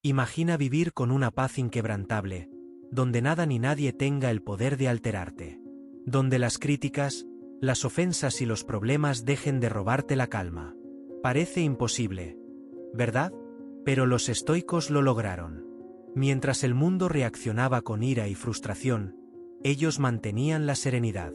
Imagina vivir con una paz inquebrantable, donde nada ni nadie tenga el poder de alterarte. Donde las críticas, las ofensas y los problemas dejen de robarte la calma. Parece imposible, ¿verdad? Pero los estoicos lo lograron. Mientras el mundo reaccionaba con ira y frustración, ellos mantenían la serenidad.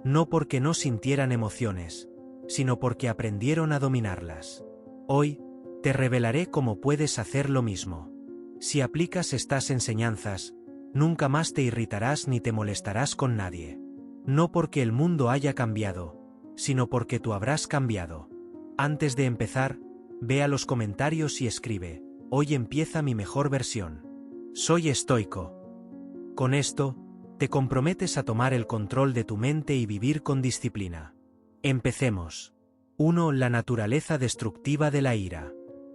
No porque no sintieran emociones, sino porque aprendieron a dominarlas. Hoy, te revelaré cómo puedes hacer lo mismo. Si aplicas estas enseñanzas, nunca más te irritarás ni te molestarás con nadie. No porque el mundo haya cambiado, sino porque tú habrás cambiado. Antes de empezar, ve a los comentarios y escribe: hoy empieza mi mejor versión. Soy estoico. Con esto, te comprometes a tomar el control de tu mente y vivir con disciplina. Empecemos. 1. La naturaleza destructiva de la ira.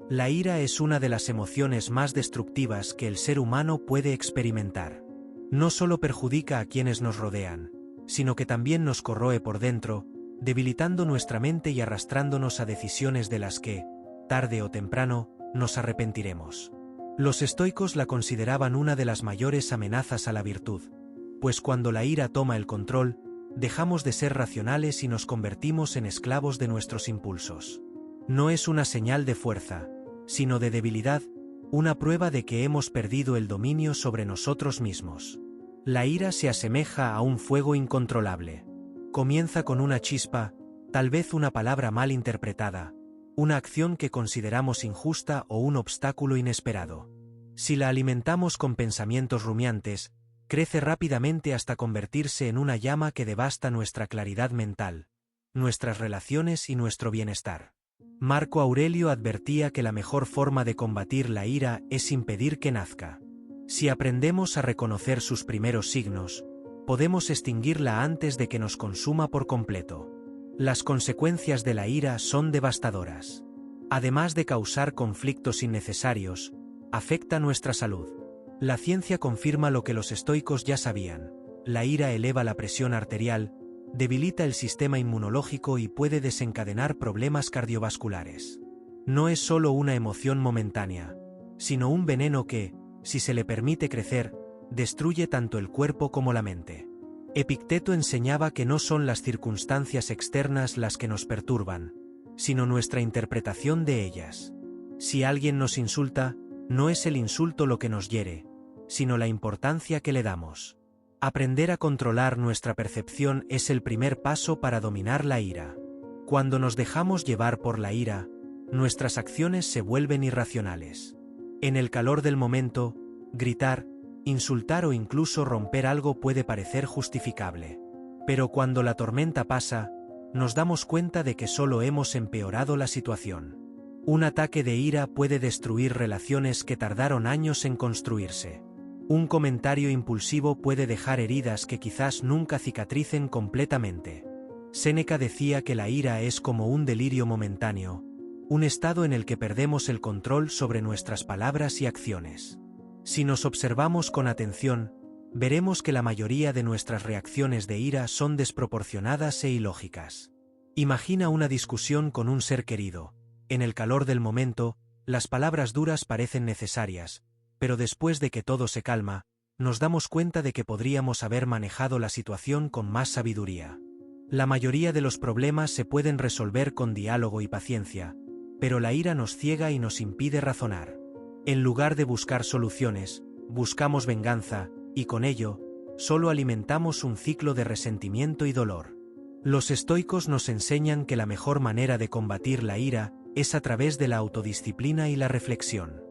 La ira es una de las emociones más destructivas que el ser humano puede experimentar. No solo perjudica a quienes nos rodean, sino que también nos corroe por dentro, debilitando nuestra mente y arrastrándonos a decisiones de las que, tarde o temprano, nos arrepentiremos. Los estoicos la consideraban una de las mayores amenazas a la virtud, pues cuando la ira toma el control, dejamos de ser racionales y nos convertimos en esclavos de nuestros impulsos. No es una señal de fuerza, sino de debilidad, una prueba de que hemos perdido el dominio sobre nosotros mismos. La ira se asemeja a un fuego incontrolable. Comienza con una chispa, tal vez una palabra mal interpretada, una acción que consideramos injusta o un obstáculo inesperado. Si la alimentamos con pensamientos rumiantes, crece rápidamente hasta convertirse en una llama que devasta nuestra claridad mental, nuestras relaciones y nuestro bienestar. Marco Aurelio advertía que la mejor forma de combatir la ira es impedir que nazca. Si aprendemos a reconocer sus primeros signos, podemos extinguirla antes de que nos consuma por completo. Las consecuencias de la ira son devastadoras. Además de causar conflictos innecesarios, afecta nuestra salud. La ciencia confirma lo que los estoicos ya sabían: la ira eleva la presión arterial, debilita el sistema inmunológico y puede desencadenar problemas cardiovasculares. No es solo una emoción momentánea, sino un veneno que, si se le permite crecer, destruye tanto el cuerpo como la mente. Epicteto enseñaba que no son las circunstancias externas las que nos perturban, sino nuestra interpretación de ellas. Si alguien nos insulta, no es el insulto lo que nos hiere, sino la importancia que le damos. Aprender a controlar nuestra percepción es el primer paso para dominar la ira. Cuando nos dejamos llevar por la ira, nuestras acciones se vuelven irracionales. En el calor del momento, gritar, insultar o incluso romper algo puede parecer justificable. Pero cuando la tormenta pasa, nos damos cuenta de que solo hemos empeorado la situación. Un ataque de ira puede destruir relaciones que tardaron años en construirse. Un comentario impulsivo puede dejar heridas que quizás nunca cicatricen completamente. Séneca decía que la ira es como un delirio momentáneo, un estado en el que perdemos el control sobre nuestras palabras y acciones. Si nos observamos con atención, veremos que la mayoría de nuestras reacciones de ira son desproporcionadas e ilógicas. Imagina una discusión con un ser querido. En el calor del momento, las palabras duras parecen necesarias, pero después de que todo se calma, nos damos cuenta de que podríamos haber manejado la situación con más sabiduría. La mayoría de los problemas se pueden resolver con diálogo y paciencia, pero la ira nos ciega y nos impide razonar. En lugar de buscar soluciones, buscamos venganza, y con ello, solo alimentamos un ciclo de resentimiento y dolor. Los estoicos nos enseñan que la mejor manera de combatir la ira es a través de la autodisciplina y la reflexión.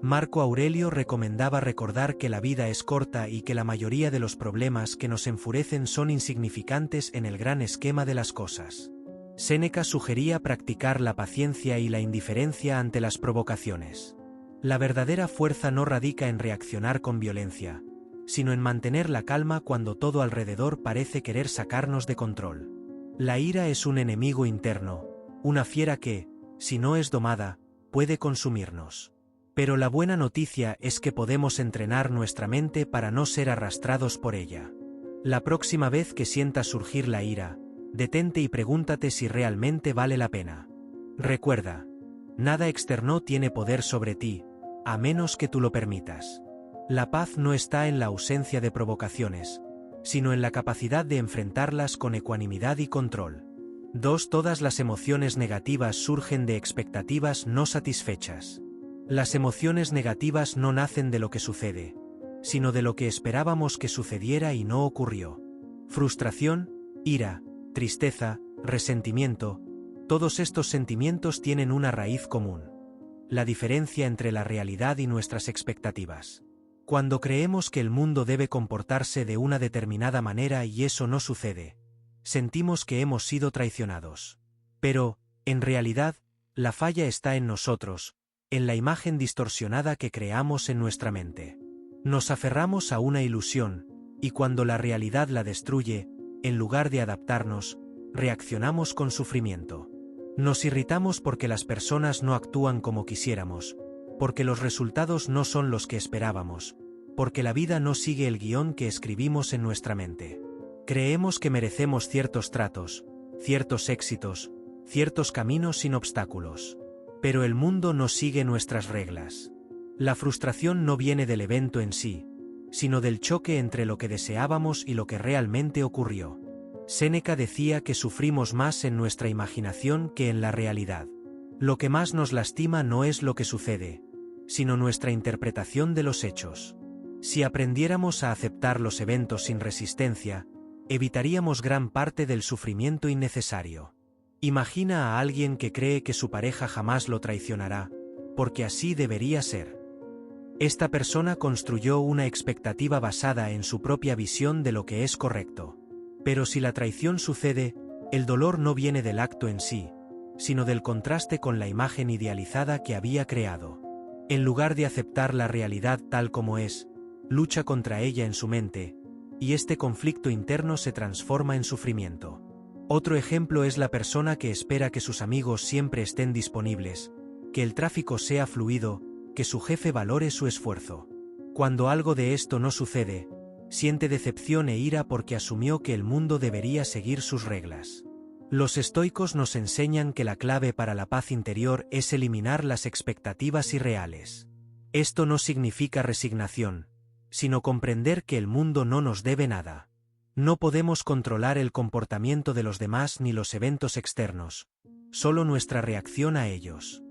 Marco Aurelio recomendaba recordar que la vida es corta y que la mayoría de los problemas que nos enfurecen son insignificantes en el gran esquema de las cosas. Séneca sugería practicar la paciencia y la indiferencia ante las provocaciones. La verdadera fuerza no radica en reaccionar con violencia, sino en mantener la calma cuando todo alrededor parece querer sacarnos de control. La ira es un enemigo interno, una fiera que, si no es domada, puede consumirnos. Pero la buena noticia es que podemos entrenar nuestra mente para no ser arrastrados por ella. La próxima vez que sientas surgir la ira, detente y pregúntate si realmente vale la pena. Recuerda, nada externo tiene poder sobre ti, a menos que tú lo permitas. La paz no está en la ausencia de provocaciones, sino en la capacidad de enfrentarlas con ecuanimidad y control. 2. Todas las emociones negativas surgen de expectativas no satisfechas. Las emociones negativas no nacen de lo que sucede, sino de lo que esperábamos que sucediera y no ocurrió. Frustración, ira, tristeza, resentimiento, todos estos sentimientos tienen una raíz común: la diferencia entre la realidad y nuestras expectativas. Cuando creemos que el mundo debe comportarse de una determinada manera y eso no sucede, sentimos que hemos sido traicionados. Pero, en realidad, la falla está en nosotros, en la imagen distorsionada que creamos en nuestra mente. Nos aferramos a una ilusión, y cuando la realidad la destruye, en lugar de adaptarnos, reaccionamos con sufrimiento. Nos irritamos porque las personas no actúan como quisiéramos, porque los resultados no son los que esperábamos, porque la vida no sigue el guión que escribimos en nuestra mente. Creemos que merecemos ciertos tratos, ciertos éxitos, ciertos caminos sin obstáculos. Pero el mundo no sigue nuestras reglas. La frustración no viene del evento en sí, sino del choque entre lo que deseábamos y lo que realmente ocurrió. Séneca decía que sufrimos más en nuestra imaginación que en la realidad. Lo que más nos lastima no es lo que sucede, sino nuestra interpretación de los hechos. Si aprendiéramos a aceptar los eventos sin resistencia, evitaríamos gran parte del sufrimiento innecesario. Imagina a alguien que cree que su pareja jamás lo traicionará, porque así debería ser. Esta persona construyó una expectativa basada en su propia visión de lo que es correcto. Pero si la traición sucede, el dolor no viene del acto en sí, sino del contraste con la imagen idealizada que había creado. En lugar de aceptar la realidad tal como es, lucha contra ella en su mente, y este conflicto interno se transforma en sufrimiento. Otro ejemplo es la persona que espera que sus amigos siempre estén disponibles, que el tráfico sea fluido, que su jefe valore su esfuerzo. Cuando algo de esto no sucede, siente decepción e ira porque asumió que el mundo debería seguir sus reglas. Los estoicos nos enseñan que la clave para la paz interior es eliminar las expectativas irreales. Esto no significa resignación, sino comprender que el mundo no nos debe nada. No podemos controlar el comportamiento de los demás ni los eventos externos, solo nuestra reacción a ellos.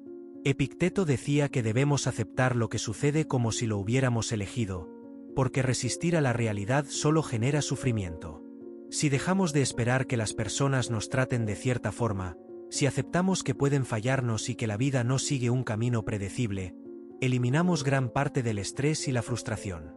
Epicteto decía que debemos aceptar lo que sucede como si lo hubiéramos elegido, porque resistir a la realidad solo genera sufrimiento. Si dejamos de esperar que las personas nos traten de cierta forma, si aceptamos que pueden fallarnos y que la vida no sigue un camino predecible, eliminamos gran parte del estrés y la frustración.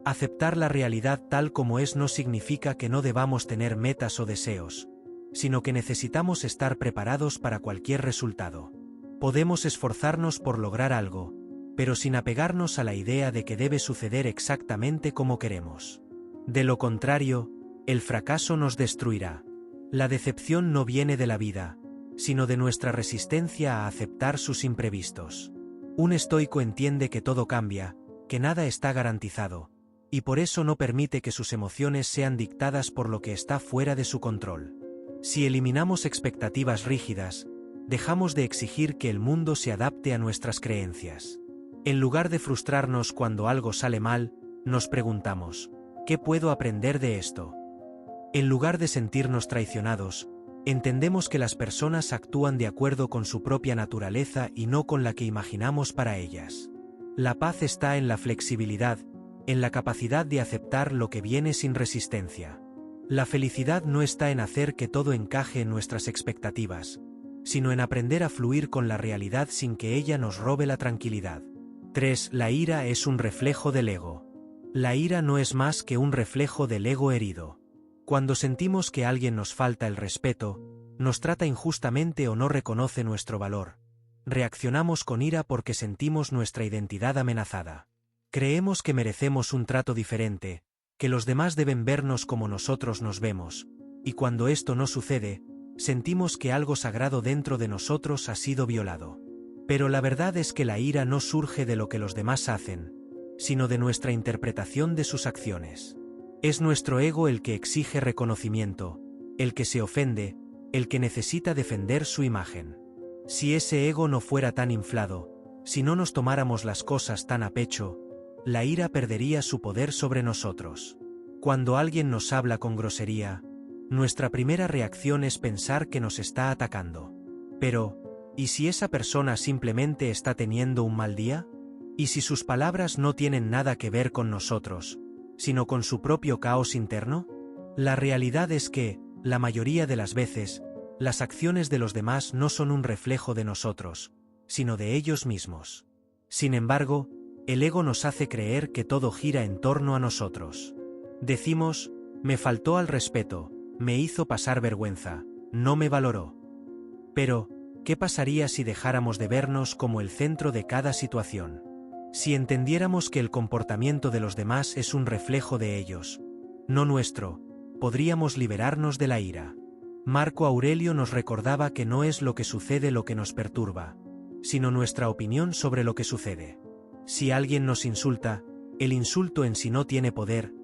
Aceptar la realidad tal como es no significa que no debamos tener metas o deseos, sino que necesitamos estar preparados para cualquier resultado. Podemos esforzarnos por lograr algo, pero sin apegarnos a la idea de que debe suceder exactamente como queremos. De lo contrario, el fracaso nos destruirá. La decepción no viene de la vida, sino de nuestra resistencia a aceptar sus imprevistos. Un estoico entiende que todo cambia, que nada está garantizado, y por eso no permite que sus emociones sean dictadas por lo que está fuera de su control. Si eliminamos expectativas rígidas, dejamos de exigir que el mundo se adapte a nuestras creencias. En lugar de frustrarnos cuando algo sale mal, nos preguntamos, ¿qué puedo aprender de esto? En lugar de sentirnos traicionados, entendemos que las personas actúan de acuerdo con su propia naturaleza y no con la que imaginamos para ellas. La paz está en la flexibilidad, en la capacidad de aceptar lo que viene sin resistencia. La felicidad no está en hacer que todo encaje en nuestras expectativas, sino en aprender a fluir con la realidad sin que ella nos robe la tranquilidad. 3. La ira es un reflejo del ego. La ira no es más que un reflejo del ego herido. Cuando sentimos que alguien nos falta el respeto, nos trata injustamente o no reconoce nuestro valor, reaccionamos con ira porque sentimos nuestra identidad amenazada. Creemos que merecemos un trato diferente, que los demás deben vernos como nosotros nos vemos, y cuando esto no sucede, sentimos que algo sagrado dentro de nosotros ha sido violado. Pero la verdad es que la ira no surge de lo que los demás hacen, sino de nuestra interpretación de sus acciones. Es nuestro ego el que exige reconocimiento, el que se ofende, el que necesita defender su imagen. Si ese ego no fuera tan inflado, Si no nos tomáramos las cosas tan a pecho, la ira perdería su poder sobre nosotros. Cuando alguien nos habla con grosería, nuestra primera reacción es pensar que nos está atacando. Pero, ¿y si esa persona simplemente está teniendo un mal día? ¿Y si sus palabras no tienen nada que ver con nosotros, sino con su propio caos interno? La realidad es que, la mayoría de las veces, las acciones de los demás no son un reflejo de nosotros, sino de ellos mismos. Sin embargo, el ego nos hace creer que todo gira en torno a nosotros. Decimos, me faltó al respeto, me hizo pasar vergüenza, no me valoró. Pero, ¿qué pasaría si dejáramos de vernos como el centro de cada situación? Si entendiéramos que el comportamiento de los demás es un reflejo de ellos, no nuestro, podríamos liberarnos de la ira. Marco Aurelio nos recordaba que no es lo que sucede lo que nos perturba, sino nuestra opinión sobre lo que sucede. Si alguien nos insulta, el insulto en sí no tiene poder,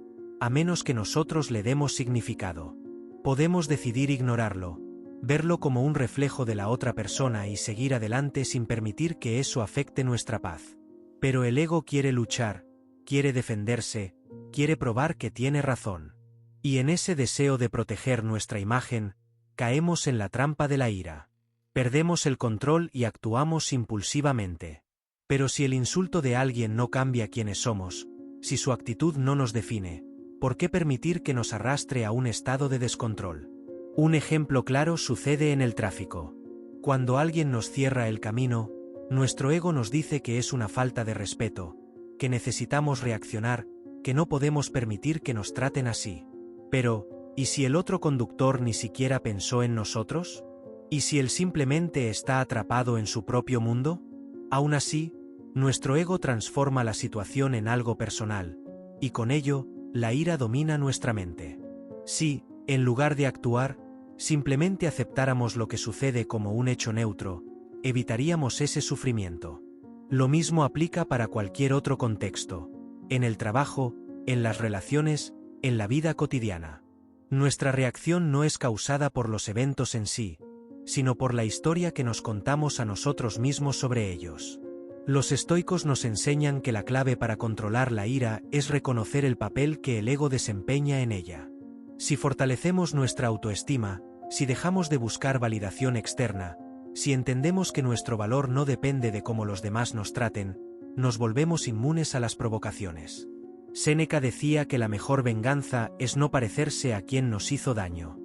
a menos que nosotros le demos significado. Podemos decidir ignorarlo, verlo como un reflejo de la otra persona y seguir adelante sin permitir que eso afecte nuestra paz. Pero el ego quiere luchar, quiere defenderse, quiere probar que tiene razón. Y en ese deseo de proteger nuestra imagen, caemos en la trampa de la ira. Perdemos el control y actuamos impulsivamente. Pero si el insulto de alguien no cambia quiénes somos, si su actitud no nos define, ¿por qué permitir que nos arrastre a un estado de descontrol? Un ejemplo claro sucede en el tráfico. Cuando alguien nos cierra el camino, nuestro ego nos dice que es una falta de respeto, que necesitamos reaccionar, que no podemos permitir que nos traten así. Pero, ¿y si el otro conductor ni siquiera pensó en nosotros? ¿Y si él simplemente está atrapado en su propio mundo? Aún así, nuestro ego transforma la situación en algo personal, y con ello, la ira domina nuestra mente. Si, en lugar de actuar, simplemente aceptáramos lo que sucede como un hecho neutro, evitaríamos ese sufrimiento. Lo mismo aplica para cualquier otro contexto, en el trabajo, en las relaciones, en la vida cotidiana. Nuestra reacción no es causada por los eventos en sí, sino por la historia que nos contamos a nosotros mismos sobre ellos. Los estoicos nos enseñan que la clave para controlar la ira es reconocer el papel que el ego desempeña en ella. Si fortalecemos nuestra autoestima, si dejamos de buscar validación externa, si entendemos que nuestro valor no depende de cómo los demás nos traten, nos volvemos inmunes a las provocaciones. Séneca decía que la mejor venganza es no parecerse a quien nos hizo daño.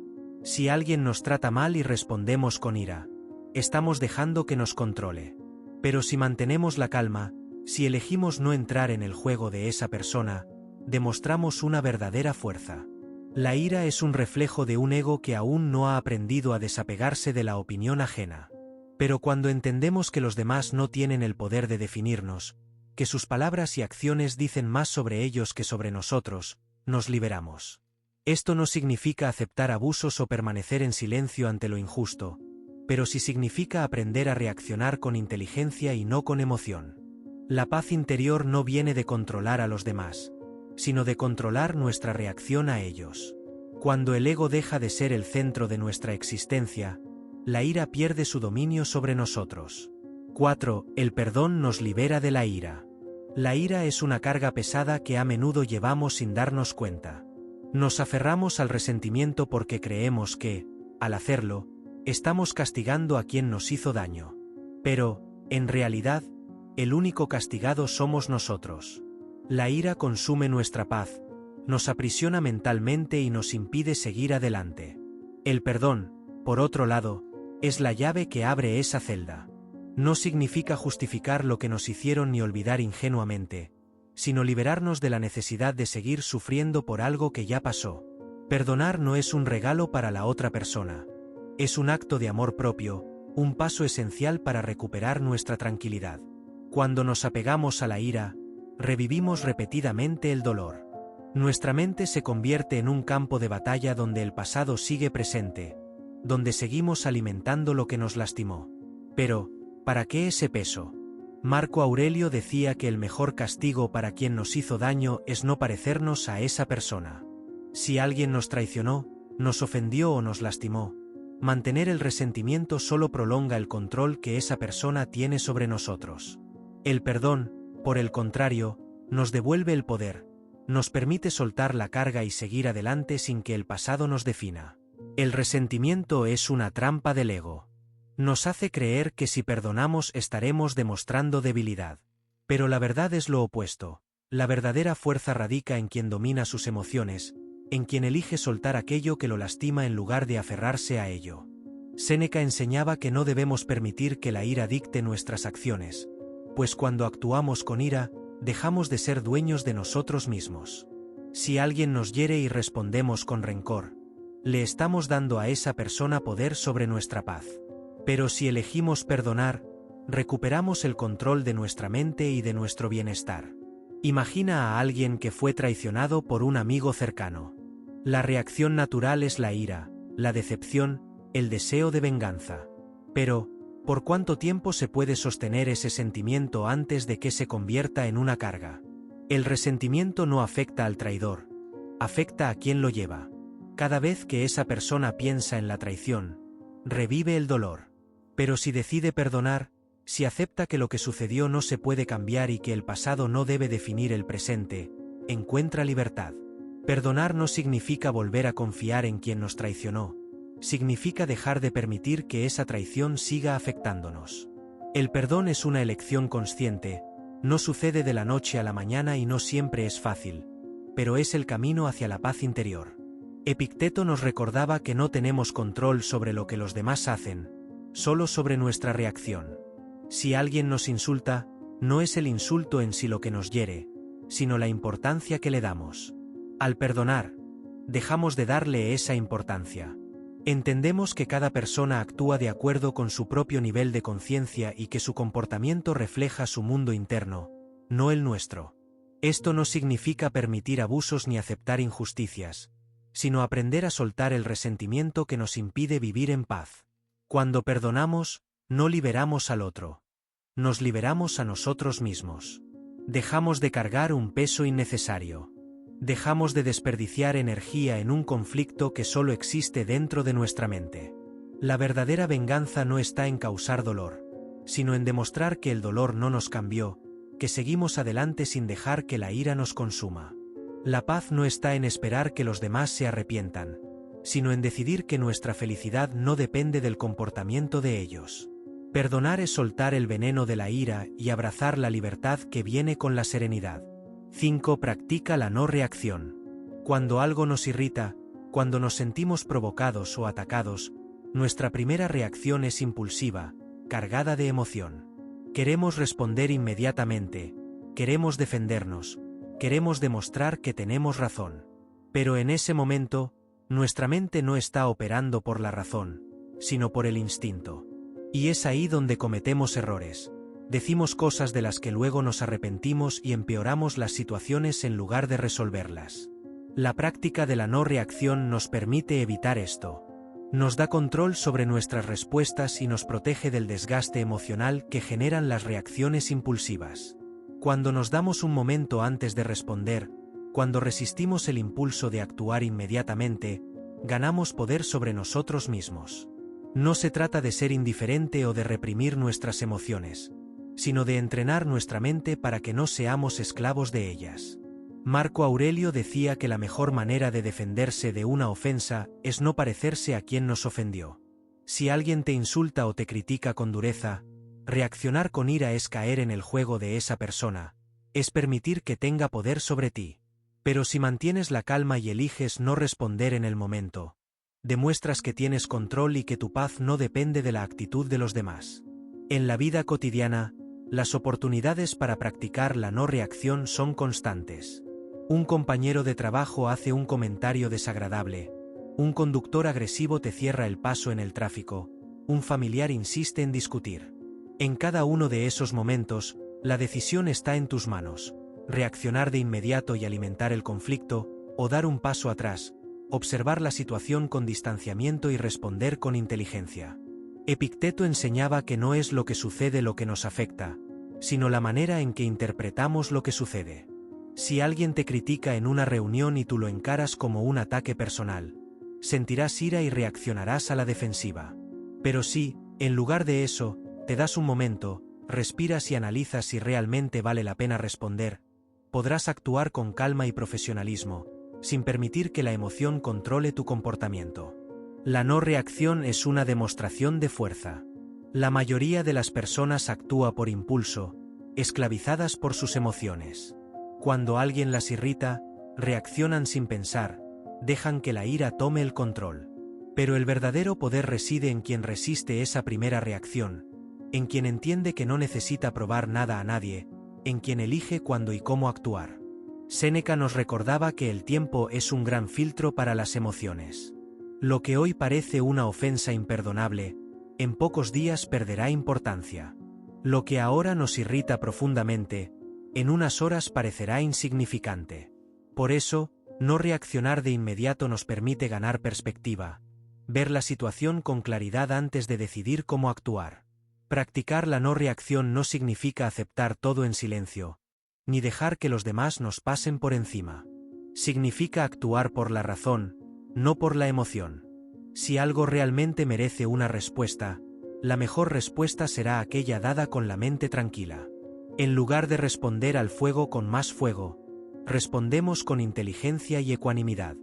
Si alguien nos trata mal y respondemos con ira, estamos dejando que nos controle. Pero si mantenemos la calma, si elegimos no entrar en el juego de esa persona, demostramos una verdadera fuerza. La ira es un reflejo de un ego que aún no ha aprendido a desapegarse de la opinión ajena. Pero cuando entendemos que los demás no tienen el poder de definirnos, que sus palabras y acciones dicen más sobre ellos que sobre nosotros, nos liberamos. Esto no significa aceptar abusos o permanecer en silencio ante lo injusto, pero sí significa aprender a reaccionar con inteligencia y no con emoción. La paz interior no viene de controlar a los demás, sino de controlar nuestra reacción a ellos. Cuando el ego deja de ser el centro de nuestra existencia, la ira pierde su dominio sobre nosotros. 4. El perdón nos libera de la ira. La ira es una carga pesada que a menudo llevamos sin darnos cuenta. Nos aferramos al resentimiento porque creemos que, al hacerlo, estamos castigando a quien nos hizo daño. Pero, en realidad, el único castigado somos nosotros. La ira consume nuestra paz, nos aprisiona mentalmente y nos impide seguir adelante. El perdón, por otro lado, es la llave que abre esa celda. No significa justificar lo que nos hicieron ni olvidar ingenuamente, sino liberarnos de la necesidad de seguir sufriendo por algo que ya pasó. Perdonar no es un regalo para la otra persona. Es un acto de amor propio, un paso esencial para recuperar nuestra tranquilidad. Cuando nos apegamos a la ira, revivimos repetidamente el dolor. Nuestra mente se convierte en un campo de batalla donde el pasado sigue presente, donde seguimos alimentando lo que nos lastimó. Pero, ¿para qué ese peso? Marco Aurelio decía que el mejor castigo para quien nos hizo daño es no parecernos a esa persona. Si alguien nos traicionó, nos ofendió o nos lastimó, mantener el resentimiento solo prolonga el control que esa persona tiene sobre nosotros. El perdón, por el contrario, nos devuelve el poder, nos permite soltar la carga y seguir adelante sin que el pasado nos defina. El resentimiento es una trampa del ego. Nos hace creer que si perdonamos estaremos demostrando debilidad. Pero la verdad es lo opuesto. La verdadera fuerza radica en quien domina sus emociones, en quien elige soltar aquello que lo lastima en lugar de aferrarse a ello. Séneca enseñaba que no debemos permitir que la ira dicte nuestras acciones, pues cuando actuamos con ira, dejamos de ser dueños de nosotros mismos. Si alguien nos hiere y respondemos con rencor, le estamos dando a esa persona poder sobre nuestra paz. Pero si elegimos perdonar, recuperamos el control de nuestra mente y de nuestro bienestar. Imagina a alguien que fue traicionado por un amigo cercano. La reacción natural es la ira, la decepción, el deseo de venganza. Pero, ¿por cuánto tiempo se puede sostener ese sentimiento antes de que se convierta en una carga? El resentimiento no afecta al traidor, afecta a quien lo lleva. Cada vez que esa persona piensa en la traición, revive el dolor. Pero si decide perdonar, si acepta que lo que sucedió no se puede cambiar y que el pasado no debe definir el presente, encuentra libertad. Perdonar no significa volver a confiar en quien nos traicionó, significa dejar de permitir que esa traición siga afectándonos. El perdón es una elección consciente, no sucede de la noche a la mañana y no siempre es fácil, pero es el camino hacia la paz interior. Epicteto nos recordaba que no tenemos control sobre lo que los demás hacen, solo sobre nuestra reacción. Si alguien nos insulta, no es el insulto en sí lo que nos hiere, sino la importancia que le damos. Al perdonar, dejamos de darle esa importancia. Entendemos que cada persona actúa de acuerdo con su propio nivel de conciencia y que su comportamiento refleja su mundo interno, no el nuestro. Esto no significa permitir abusos ni aceptar injusticias, sino aprender a soltar el resentimiento que nos impide vivir en paz. Cuando perdonamos, no liberamos al otro. Nos liberamos a nosotros mismos. Dejamos de cargar un peso innecesario. Dejamos de desperdiciar energía en un conflicto que solo existe dentro de nuestra mente. La verdadera venganza no está en causar dolor, sino en demostrar que el dolor no nos cambió, que seguimos adelante sin dejar que la ira nos consuma. La paz no está en esperar que los demás se arrepientan, sino en decidir que nuestra felicidad no depende del comportamiento de ellos. Perdonar es soltar el veneno de la ira y abrazar la libertad que viene con la serenidad. 5. Practica la no reacción. Cuando algo nos irrita, cuando nos sentimos provocados o atacados, nuestra primera reacción es impulsiva, cargada de emoción. Queremos responder inmediatamente, queremos defendernos, queremos demostrar que tenemos razón. Pero en ese momento, nuestra mente no está operando por la razón, sino por el instinto. Y es ahí donde cometemos errores. Decimos cosas de las que luego nos arrepentimos y empeoramos las situaciones en lugar de resolverlas. La práctica de la no reacción nos permite evitar esto. Nos da control sobre nuestras respuestas y nos protege del desgaste emocional que generan las reacciones impulsivas. Cuando nos damos un momento antes de responder, cuando resistimos el impulso de actuar inmediatamente, ganamos poder sobre nosotros mismos. No se trata de ser indiferente o de reprimir nuestras emociones, sino de entrenar nuestra mente para que no seamos esclavos de ellas. Marco Aurelio decía que la mejor manera de defenderse de una ofensa es no parecerse a quien nos ofendió. Si alguien te insulta o te critica con dureza, reaccionar con ira es caer en el juego de esa persona, es permitir que tenga poder sobre ti. Pero si mantienes la calma y eliges no responder en el momento, demuestras que tienes control y que tu paz no depende de la actitud de los demás. En la vida cotidiana, las oportunidades para practicar la no reacción son constantes. Un compañero de trabajo hace un comentario desagradable, un conductor agresivo te cierra el paso en el tráfico, un familiar insiste en discutir. En cada uno de esos momentos, la decisión está en tus manos: reaccionar de inmediato y alimentar el conflicto, o dar un paso atrás, observar la situación con distanciamiento y responder con inteligencia. Epicteto enseñaba que no es lo que sucede lo que nos afecta, sino la manera en que interpretamos lo que sucede. Si alguien te critica en una reunión y tú lo encaras como un ataque personal, sentirás ira y reaccionarás a la defensiva. Pero si, en lugar de eso, te das un momento, respiras y analizas si realmente vale la pena responder, podrás actuar con calma y profesionalismo, sin permitir que la emoción controle tu comportamiento. La no reacción es una demostración de fuerza. La mayoría de las personas actúa por impulso, esclavizadas por sus emociones. Cuando alguien las irrita, reaccionan sin pensar, dejan que la ira tome el control. Pero el verdadero poder reside en quien resiste esa primera reacción, en quien entiende que no necesita probar nada a nadie, en quien elige cuándo y cómo actuar. Séneca nos recordaba que el tiempo es un gran filtro para las emociones. Lo que hoy parece una ofensa imperdonable, en pocos días perderá importancia. Lo que ahora nos irrita profundamente, en unas horas parecerá insignificante. Por eso, no reaccionar de inmediato nos permite ganar perspectiva, ver la situación con claridad antes de decidir cómo actuar. Practicar la no reacción no significa aceptar todo en silencio, ni dejar que los demás nos pasen por encima. Significa actuar por la razón, no por la emoción. Si algo realmente merece una respuesta, la mejor respuesta será aquella dada con la mente tranquila. En lugar de responder al fuego con más fuego, respondemos con inteligencia y ecuanimidad.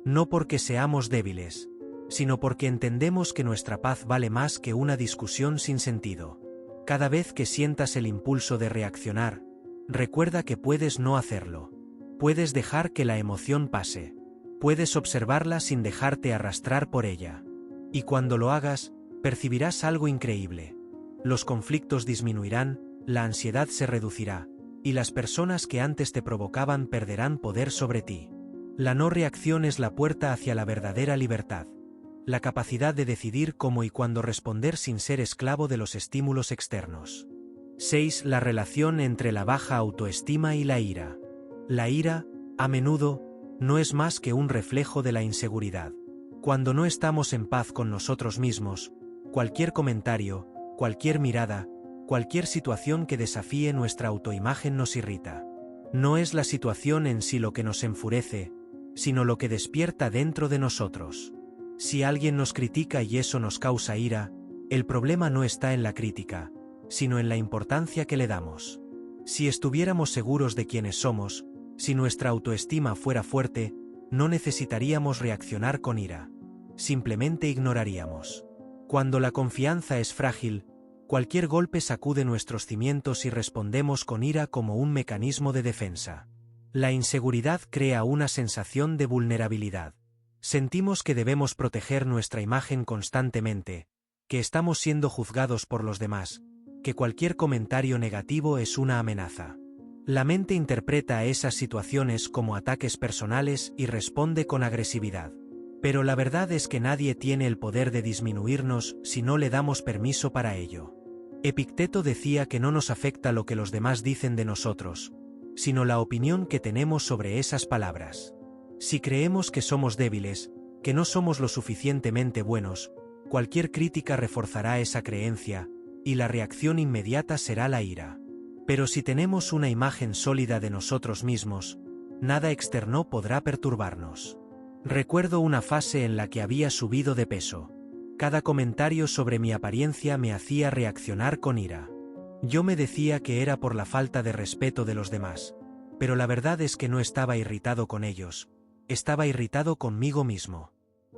No porque seamos débiles, sino porque entendemos que nuestra paz vale más que una discusión sin sentido. Cada vez que sientas el impulso de reaccionar, recuerda que puedes no hacerlo. Puedes dejar que la emoción pase. Puedes observarla sin dejarte arrastrar por ella. Y cuando lo hagas, percibirás algo increíble. Los conflictos disminuirán, la ansiedad se reducirá, y las personas que antes te provocaban perderán poder sobre ti. La no reacción es la puerta hacia la verdadera libertad. La capacidad de decidir cómo y cuándo responder sin ser esclavo de los estímulos externos. 6. La relación entre la baja autoestima y la ira. La ira, a menudo, no es más que un reflejo de la inseguridad. Cuando no estamos en paz con nosotros mismos, cualquier comentario, cualquier mirada, cualquier situación que desafíe nuestra autoimagen nos irrita. No es la situación en sí lo que nos enfurece, sino lo que despierta dentro de nosotros. Si alguien nos critica y eso nos causa ira, el problema no está en la crítica, sino en la importancia que le damos. Si estuviéramos seguros de quiénes somos, si nuestra autoestima fuera fuerte, no necesitaríamos reaccionar con ira. Simplemente ignoraríamos. Cuando la confianza es frágil, cualquier golpe sacude nuestros cimientos y respondemos con ira como un mecanismo de defensa. La inseguridad crea una sensación de vulnerabilidad. Sentimos que debemos proteger nuestra imagen constantemente, que estamos siendo juzgados por los demás, que cualquier comentario negativo es una amenaza. La mente interpreta esas situaciones como ataques personales y responde con agresividad. Pero la verdad es que nadie tiene el poder de disminuirnos si no le damos permiso para ello. Epicteto decía que no nos afecta lo que los demás dicen de nosotros, sino la opinión que tenemos sobre esas palabras. Si creemos que somos débiles, que no somos lo suficientemente buenos, cualquier crítica reforzará esa creencia, y la reacción inmediata será la ira. Pero si tenemos una imagen sólida de nosotros mismos, nada externo podrá perturbarnos. Recuerdo una fase en la que había subido de peso. Cada comentario sobre mi apariencia me hacía reaccionar con ira. Yo me decía que era por la falta de respeto de los demás, pero la verdad es que no estaba irritado con ellos, estaba irritado conmigo mismo.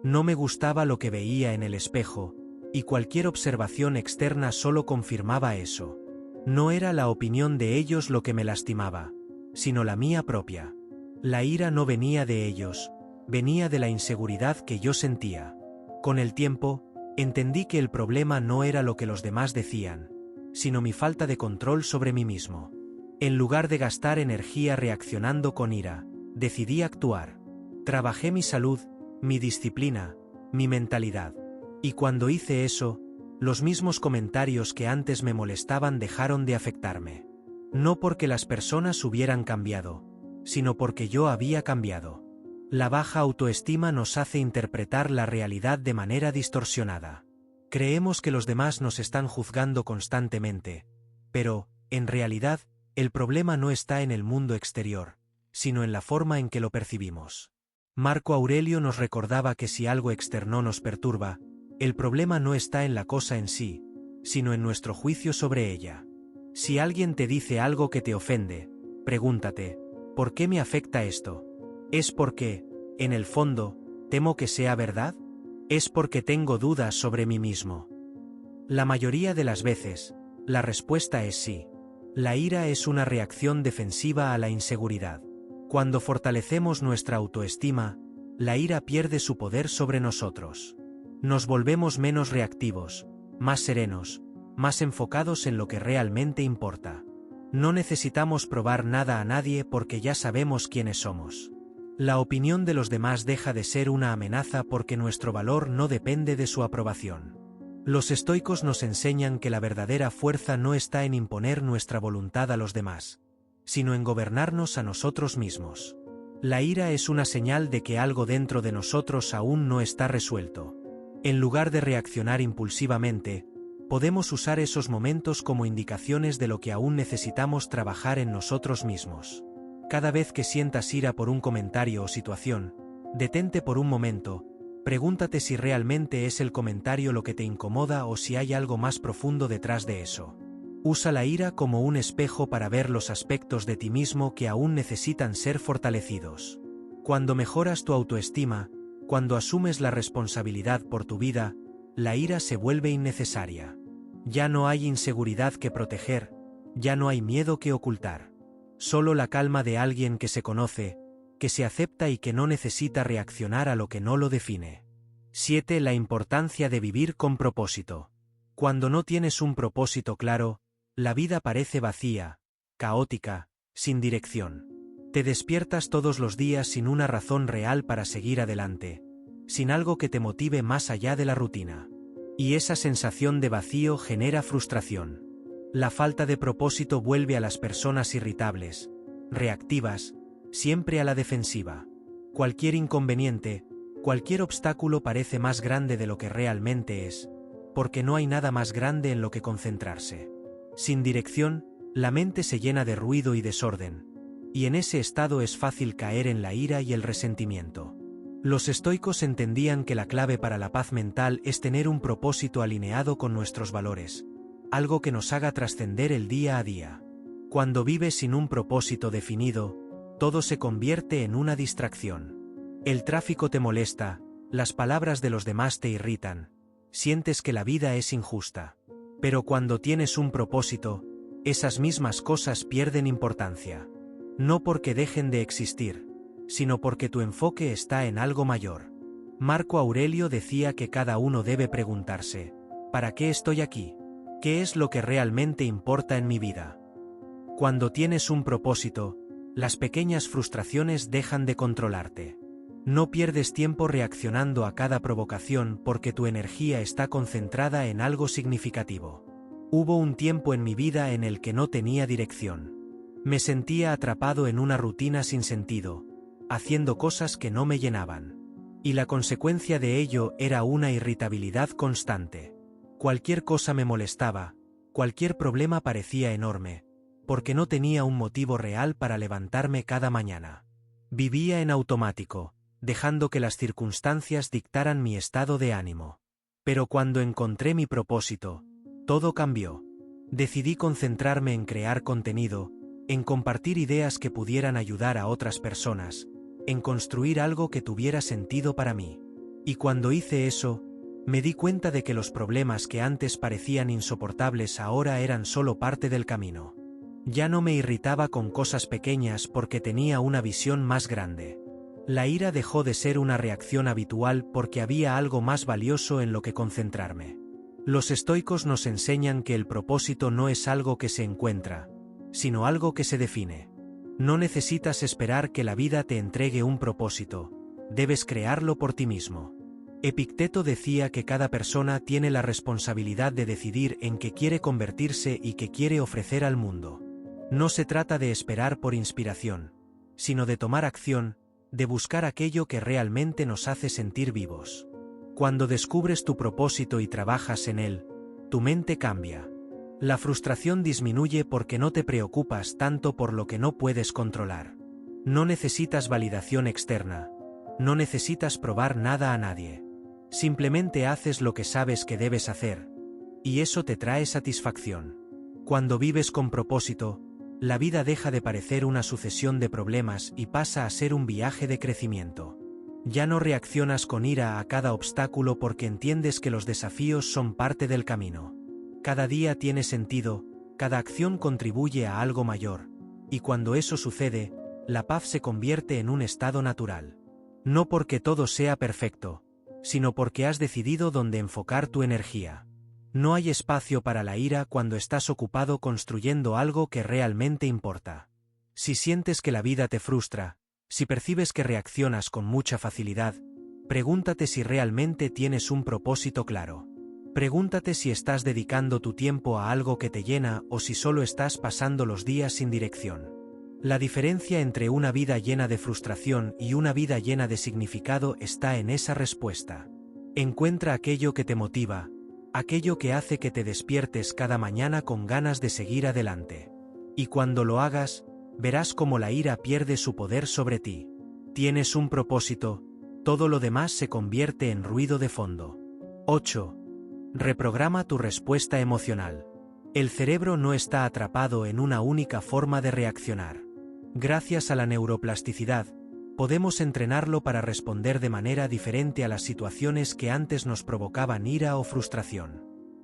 No me gustaba lo que veía en el espejo, y cualquier observación externa solo confirmaba eso. No era la opinión de ellos lo que me lastimaba, sino la mía propia. La ira no venía de ellos, venía de la inseguridad que yo sentía. Con el tiempo, entendí que el problema no era lo que los demás decían, sino mi falta de control sobre mí mismo. En lugar de gastar energía reaccionando con ira, decidí actuar. Trabajé mi salud, mi disciplina, mi mentalidad. Y cuando hice eso, los mismos comentarios que antes me molestaban dejaron de afectarme. No porque las personas hubieran cambiado, sino porque yo había cambiado. La baja autoestima nos hace interpretar la realidad de manera distorsionada. Creemos que los demás nos están juzgando constantemente, pero, en realidad, el problema no está en el mundo exterior, sino en la forma en que lo percibimos. Marco Aurelio nos recordaba que si algo externo nos perturba, el problema no está en la cosa en sí, sino en nuestro juicio sobre ella. Si alguien te dice algo que te ofende, pregúntate, ¿por qué me afecta esto? ¿Es porque, en el fondo, temo que sea verdad? ¿Es porque tengo dudas sobre mí mismo? La mayoría de las veces, la respuesta es sí. La ira es una reacción defensiva a la inseguridad. Cuando fortalecemos nuestra autoestima, la ira pierde su poder sobre nosotros. Nos volvemos menos reactivos, más serenos, más enfocados en lo que realmente importa. No necesitamos probar nada a nadie porque ya sabemos quiénes somos. La opinión de los demás deja de ser una amenaza porque nuestro valor no depende de su aprobación. Los estoicos nos enseñan que la verdadera fuerza no está en imponer nuestra voluntad a los demás, sino en gobernarnos a nosotros mismos. La ira es una señal de que algo dentro de nosotros aún no está resuelto. En lugar de reaccionar impulsivamente, podemos usar esos momentos como indicaciones de lo que aún necesitamos trabajar en nosotros mismos. Cada vez que sientas ira por un comentario o situación, detente por un momento. Pregúntate si realmente es el comentario lo que te incomoda o si hay algo más profundo detrás de eso. Usa la ira como un espejo para ver los aspectos de ti mismo que aún necesitan ser fortalecidos. Cuando mejoras tu autoestima, cuando asumes la responsabilidad por tu vida, la ira se vuelve innecesaria. Ya no hay inseguridad que proteger, ya no hay miedo que ocultar. Solo la calma de alguien que se conoce, que se acepta y que no necesita reaccionar a lo que no lo define. 7. La importancia de vivir con propósito. Cuando no tienes un propósito claro, la vida parece vacía, caótica, sin dirección. Te despiertas todos los días sin una razón real para seguir adelante, sin algo que te motive más allá de la rutina. Y esa sensación de vacío genera frustración. La falta de propósito vuelve a las personas irritables, reactivas, siempre a la defensiva. Cualquier inconveniente, cualquier obstáculo parece más grande de lo que realmente es, porque no hay nada más grande en lo que concentrarse. Sin dirección, la mente se llena de ruido y desorden, y en ese estado es fácil caer en la ira y el resentimiento. Los estoicos entendían que la clave para la paz mental es tener un propósito alineado con nuestros valores, algo que nos haga trascender el día a día. Cuando vives sin un propósito definido, todo se convierte en una distracción. El tráfico te molesta, las palabras de los demás te irritan, sientes que la vida es injusta. Pero cuando tienes un propósito, esas mismas cosas pierden importancia. No porque dejen de existir, sino porque tu enfoque está en algo mayor. Marco Aurelio decía que cada uno debe preguntarse, ¿para qué estoy aquí? ¿Qué es lo que realmente importa en mi vida? Cuando tienes un propósito, las pequeñas frustraciones dejan de controlarte. No pierdes tiempo reaccionando a cada provocación porque tu energía está concentrada en algo significativo. Hubo un tiempo en mi vida en el que no tenía dirección. Me sentía atrapado en una rutina sin sentido, haciendo cosas que no me llenaban. Y la consecuencia de ello era una irritabilidad constante. Cualquier cosa me molestaba, cualquier problema parecía enorme, porque no tenía un motivo real para levantarme cada mañana. Vivía en automático, dejando que las circunstancias dictaran mi estado de ánimo. Pero cuando encontré mi propósito, todo cambió. Decidí concentrarme en crear contenido, en compartir ideas que pudieran ayudar a otras personas, en construir algo que tuviera sentido para mí. Y cuando hice eso, me di cuenta de que los problemas que antes parecían insoportables ahora eran solo parte del camino. Ya no me irritaba con cosas pequeñas porque tenía una visión más grande. La ira dejó de ser una reacción habitual porque había algo más valioso en lo que concentrarme. Los estoicos nos enseñan que el propósito no es algo que se encuentra, sino algo que se define. No necesitas esperar que la vida te entregue un propósito, debes crearlo por ti mismo. Epicteto decía que cada persona tiene la responsabilidad de decidir en qué quiere convertirse y qué quiere ofrecer al mundo. No se trata de esperar por inspiración, sino de tomar acción, de buscar aquello que realmente nos hace sentir vivos. Cuando descubres tu propósito y trabajas en él, tu mente cambia. La frustración disminuye porque no te preocupas tanto por lo que no puedes controlar. No necesitas validación externa, no necesitas probar nada a nadie. Simplemente haces lo que sabes que debes hacer, y eso te trae satisfacción. Cuando vives con propósito, la vida deja de parecer una sucesión de problemas y pasa a ser un viaje de crecimiento. Ya no reaccionas con ira a cada obstáculo porque entiendes que los desafíos son parte del camino. Cada día tiene sentido, cada acción contribuye a algo mayor, y cuando eso sucede, la paz se convierte en un estado natural. No porque todo sea perfecto, sino porque has decidido dónde enfocar tu energía. No hay espacio para la ira cuando estás ocupado construyendo algo que realmente importa. Si sientes que la vida te frustra, si percibes que reaccionas con mucha facilidad, pregúntate si realmente tienes un propósito claro. Pregúntate si estás dedicando tu tiempo a algo que te llena o si solo estás pasando los días sin dirección. La diferencia entre una vida llena de frustración y una vida llena de significado está en esa respuesta. Encuentra aquello que te motiva, aquello que hace que te despiertes cada mañana con ganas de seguir adelante. Y cuando lo hagas, verás cómo la ira pierde su poder sobre ti. Tienes un propósito, todo lo demás se convierte en ruido de fondo. 8. Reprograma tu respuesta emocional. El cerebro no está atrapado en una única forma de reaccionar. Gracias a la neuroplasticidad, podemos entrenarlo para responder de manera diferente a las situaciones que antes nos provocaban ira o frustración.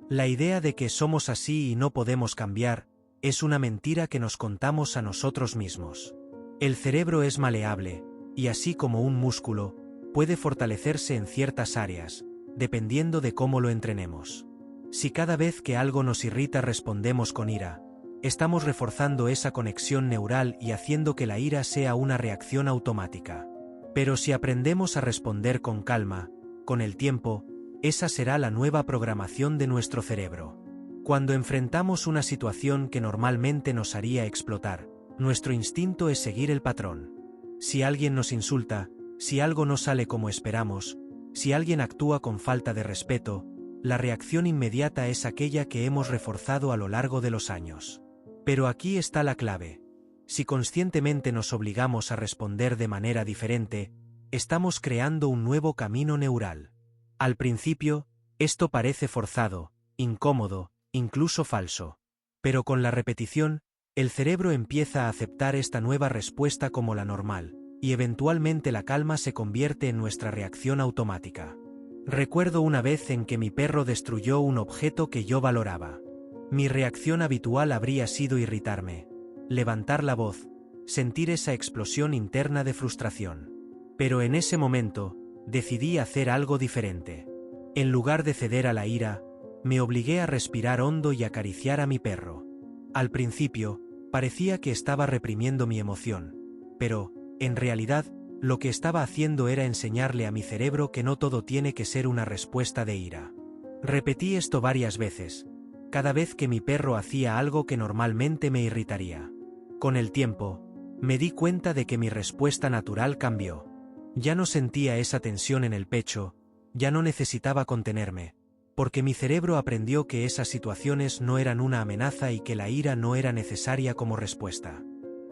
La idea de que somos así y no podemos cambiar es una mentira que nos contamos a nosotros mismos. El cerebro es maleable, y así como un músculo, puede fortalecerse en ciertas áreas, dependiendo de cómo lo entrenemos. Si cada vez que algo nos irrita respondemos con ira, estamos reforzando esa conexión neural y haciendo que la ira sea una reacción automática. Pero si aprendemos a responder con calma, con el tiempo, esa será la nueva programación de nuestro cerebro. Cuando enfrentamos una situación que normalmente nos haría explotar, nuestro instinto es seguir el patrón. Si alguien nos insulta, si algo no sale como esperamos, si alguien actúa con falta de respeto, la reacción inmediata es aquella que hemos reforzado a lo largo de los años. Pero aquí está la clave. Si conscientemente nos obligamos a responder de manera diferente, estamos creando un nuevo camino neural. Al principio, esto parece forzado, incómodo, incluso falso. Pero con la repetición, el cerebro empieza a aceptar esta nueva respuesta como la normal, y eventualmente la calma se convierte en nuestra reacción automática. Recuerdo una vez en que mi perro destruyó un objeto que yo valoraba. Mi reacción habitual habría sido irritarme, levantar la voz, sentir esa explosión interna de frustración. Pero en ese momento, decidí hacer algo diferente. En lugar de ceder a la ira, me obligué a respirar hondo y acariciar a mi perro. Al principio, parecía que estaba reprimiendo mi emoción, pero, en realidad, lo que estaba haciendo era enseñarle a mi cerebro que no todo tiene que ser una respuesta de ira. Repetí esto varias veces, cada vez que mi perro hacía algo que normalmente me irritaría. Con el tiempo, me di cuenta de que mi respuesta natural cambió. Ya no sentía esa tensión en el pecho, ya no necesitaba contenerme, porque mi cerebro aprendió que esas situaciones no eran una amenaza y que la ira no era necesaria como respuesta.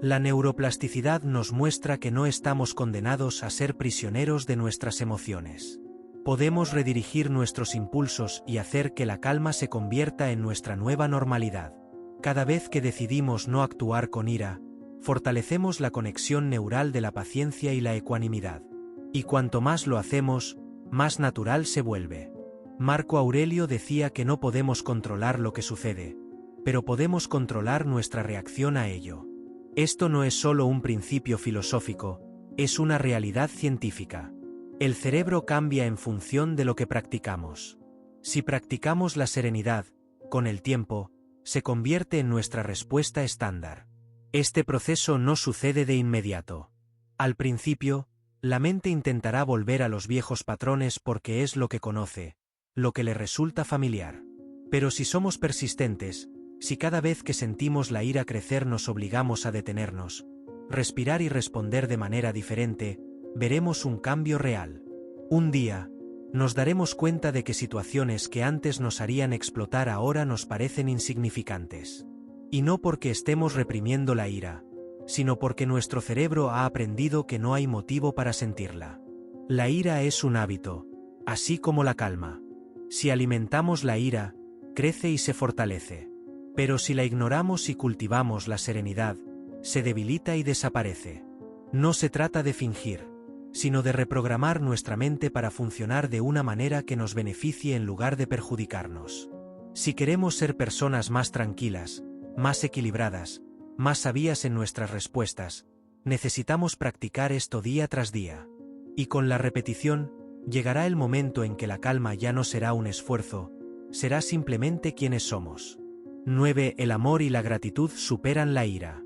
La neuroplasticidad nos muestra que no estamos condenados a ser prisioneros de nuestras emociones. Podemos redirigir nuestros impulsos y hacer que la calma se convierta en nuestra nueva normalidad. Cada vez que decidimos no actuar con ira, fortalecemos la conexión neural de la paciencia y la ecuanimidad. Y cuanto más lo hacemos, más natural se vuelve. Marco Aurelio decía que no podemos controlar lo que sucede, pero podemos controlar nuestra reacción a ello. Esto no es solo un principio filosófico, es una realidad científica. El cerebro cambia en función de lo que practicamos. Si practicamos la serenidad, con el tiempo, se convierte en nuestra respuesta estándar. Este proceso no sucede de inmediato. Al principio, la mente intentará volver a los viejos patrones porque es lo que conoce, lo que le resulta familiar. Pero si somos persistentes, si cada vez que sentimos la ira crecer nos obligamos a detenernos, respirar y responder de manera diferente, veremos un cambio real. Un día, nos daremos cuenta de que situaciones que antes nos harían explotar ahora nos parecen insignificantes. Y no porque estemos reprimiendo la ira, sino porque nuestro cerebro ha aprendido que no hay motivo para sentirla. La ira es un hábito, así como la calma. Si alimentamos la ira, crece y se fortalece. Pero si la ignoramos y cultivamos la serenidad, se debilita y desaparece. No se trata de fingir, sino de reprogramar nuestra mente para funcionar de una manera que nos beneficie en lugar de perjudicarnos. Si queremos ser personas más tranquilas, más equilibradas, más sabias en nuestras respuestas, necesitamos practicar esto día tras día. Y con la repetición, llegará el momento en que la calma ya no será un esfuerzo, será simplemente quienes somos. 9. El amor y la gratitud superan la ira.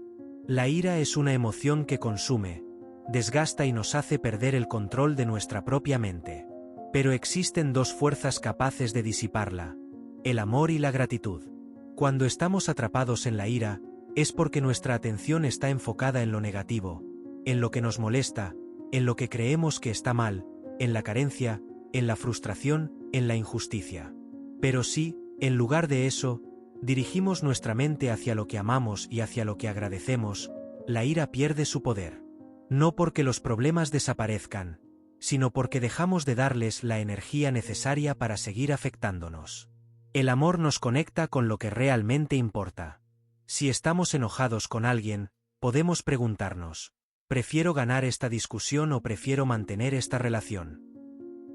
La ira es una emoción que consume, desgasta y nos hace perder el control de nuestra propia mente. Pero existen dos fuerzas capaces de disiparla: el amor y la gratitud. Cuando estamos atrapados en la ira, es porque nuestra atención está enfocada en lo negativo, en lo que nos molesta, en lo que creemos que está mal, en la carencia, en la frustración, en la injusticia. Pero si, en lugar de eso, dirigimos nuestra mente hacia lo que amamos y hacia lo que agradecemos, la ira pierde su poder. No porque los problemas desaparezcan, sino porque dejamos de darles la energía necesaria para seguir afectándonos. El amor nos conecta con lo que realmente importa. Si estamos enojados con alguien, podemos preguntarnos: ¿prefiero ganar esta discusión o prefiero mantener esta relación?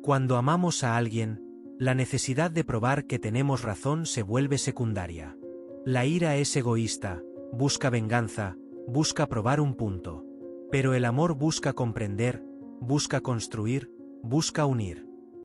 Cuando amamos a alguien, la necesidad de probar que tenemos razón se vuelve secundaria. La ira es egoísta, busca venganza, busca probar un punto. Pero el amor busca comprender, busca construir, busca unir.